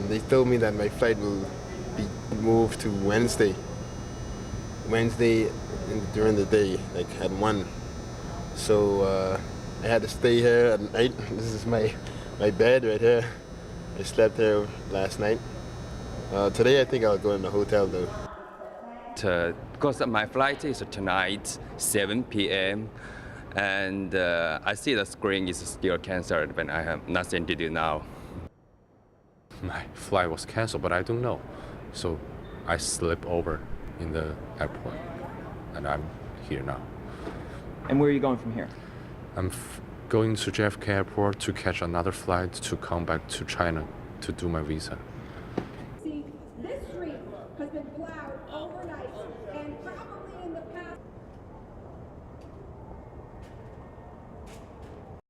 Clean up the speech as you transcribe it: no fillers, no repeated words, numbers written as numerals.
They told me that my flight will be moved to Wednesday during the day, like at 1. So I had to stay here at night. This is my bed right here. I slept here last night. Today I think I'll go in the hotel though. Because my flight is tonight, 7 p.m. And I see the screen is still canceled, but I have nothing to do now. My flight was canceled, but I don't know. So I slept over in the airport, and I'm here now. And where are you going from here? I'm going to JFK Airport to catch another flight to come back to China to do my visa.